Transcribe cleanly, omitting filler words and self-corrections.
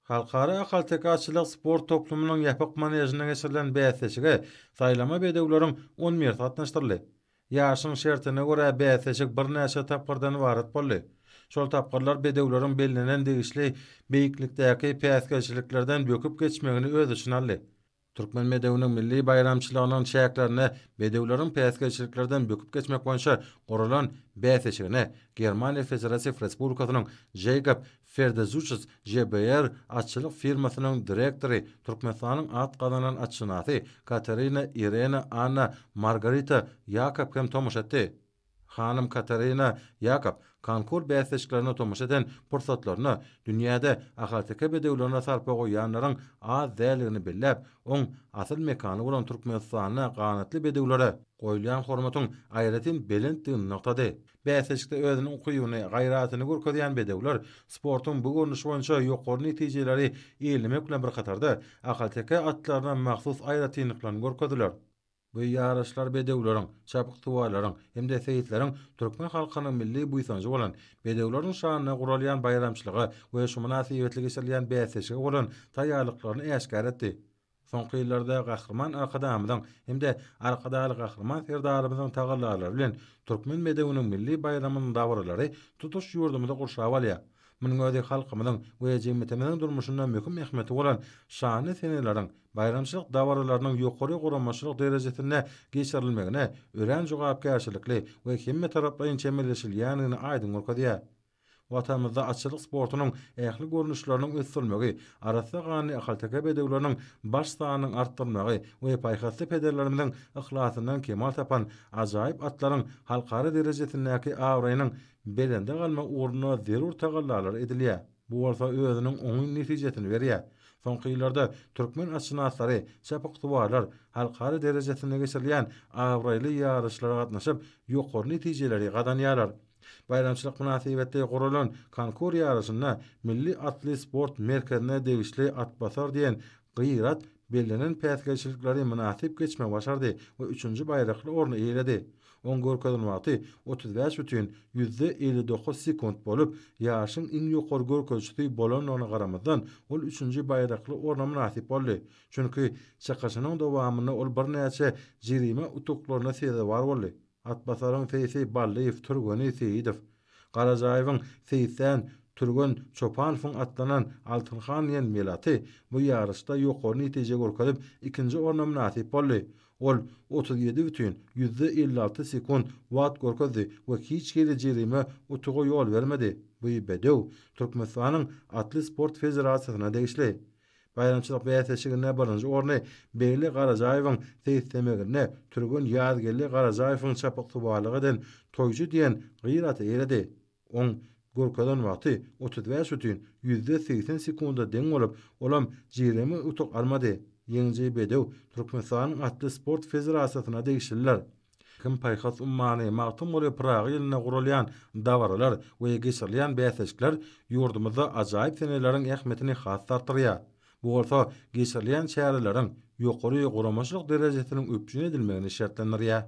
Halkara akaltekaçylyk sport toplumynyň ýapyk manejine geçirilen bäsleşige saýlama bedewleriň 10 mert gatnaşdyrly. Ýaşyň şertine görä bäsleşik bir näçe tapgyrdan ibaret boldy. Şol tapgyrlar bedewleriň belinen degişli beýiklikdäki päsgeçiliklerden böküp geçmegini öz içine aldy. Türkmen medewiniň milli bayramçylygynyň şäklerini bedewleriň päsgeçiliklerden böküp geçmek boýunça guralan bäsleşigine Germaniýa Federasiýa Respublikasynyň Jakob Ferdezuchs GbR atçylyk firmasynyň direktory, Türkmenistanyň at gazanan atçynasy Katarina Irena Anna Margarita Jakob hem tomuş etdi. Hanım Katarina Jakob konkur bäsleşiklerine tomuş eden pursatlaryny dünýäde ahalteke bedewlerine sarpa goýanlaryň az däligini billep, oň asyl mekany bolan Türkmenistanyna ganatly bedewlere goýulan hormatyň aýratyn belentdigini noktady. Bäsleşikde özüniň ukybyny, gaýratyny görkezýän bedewler sportyň bu görnüşi boýunça ýokary netijeleri ýylymek bilen bir katarda ahalteke atlaryna mahsus aýratynlyklaryny görkezdiler. Bu ýaraşlar bedewleriň, çapyk tuwalaryň hem-de seýitleriň türkmen halkynyň milli buýsanjy bolan bedewleriň şanyna guralýan bayramçylygy we şu münasibetli geçirilýän bäsleşige bolan taýýarlyklaryny äşkar etdi. Soňky ýyllarda gahrman arkadamyň hem-de arkadaly gahrman serdarymyzyň tagallarlary bilen türkmen medewiniň milli bayramynyň dawralary tutuş ýurdumyzda gurşap alýar. Munyň özi halkymyzyň we jemgyýetimiziň durmuşyndan möhüm ähmeti bolan şany seneleriň bayramçylyk dawralarynyň ýokary guramaçylyk derejesine geçirilmegine ören jogapkärçilikli we hemme taraplaryň çemberleşilýänini aýdym görkezýär. Watanymyzda atçylyk sportunyň ähli görnüşleriniň ösdürmegi, arasy gany ahalteke bedewleriniň baş sanynyň artdyrmagy we paýhasly pederlerimiziň ihlasyndan kemal tapan ajaýyp atlaryň halkary derejesindäki awraýynyň belende galma uğruna zerur tagallarlar edilýär. Bu bolsa özüniň oňy netijesini berýär. Soňky ýyllarda türkmen atçynaslary, çapyk tuwalar halkary derejesine geçirilýän awraýly ýarışlara gatnaşyp ýokary netijeleri gadanýarlar. Bayramçylyk münasibetde guralan konkur ýarışyna Milli Atly Sport Merkezine degişli Atbasar diýen gyýrat belenen päsgeçilikleri münasip geçme başardy we 3-nji baýrakly orny eýledi. On görkezilme wagty 35,59 sekund bolup, ýaşyň iň ýokary görkezçisi bolan ona garamazdan ol 3-nji baýrakly orna münasip boldy. Çünki çakaşynyň dowamyny ol bir näçe jirime utuklaryna sebäp boldy. Atbasaryň Feýsi Balliýew Turgany Seýidow, Garajaýewyň Seýsen Turgun Çopanowyň atlanan Altynxan ýen Melaty bu ýarışda ýokary netije görkezip 2-nji orna münasip boldy. Ol 37,56 sekund wagt görkezdi we hiç kere jerime utuga ýol bermedi. Bu bedew Türkmenistanyň Atly Sport Federasiýasyna degişli. Bayramçylyk bäsleşigine birinji orny Beyli Garajaýewyň seýsemegine Turgun Ýazgeli Garajaýewyň çapyk tuwalygydan toýjy diýen gyýraty eýledi. Oň görkezden wagty 35,80 sekunda deň bolup, olam jerime utuk almady. Ýeňji bedew Türkmenistanyň Atly Sport Federasiýasyna degişliler. Kim paýhas ummany magtym boly Praga ýylyna guralýan dawralar we geçirilýän bäsleşikler ýurdumyzda ajaýyp seneleriň ähmetini has tartyrýar. Bu bolsa geçirilýän şäherleriň ýokary guramaçylyk derejesiniň öpjün edilmegini şertlendirýär.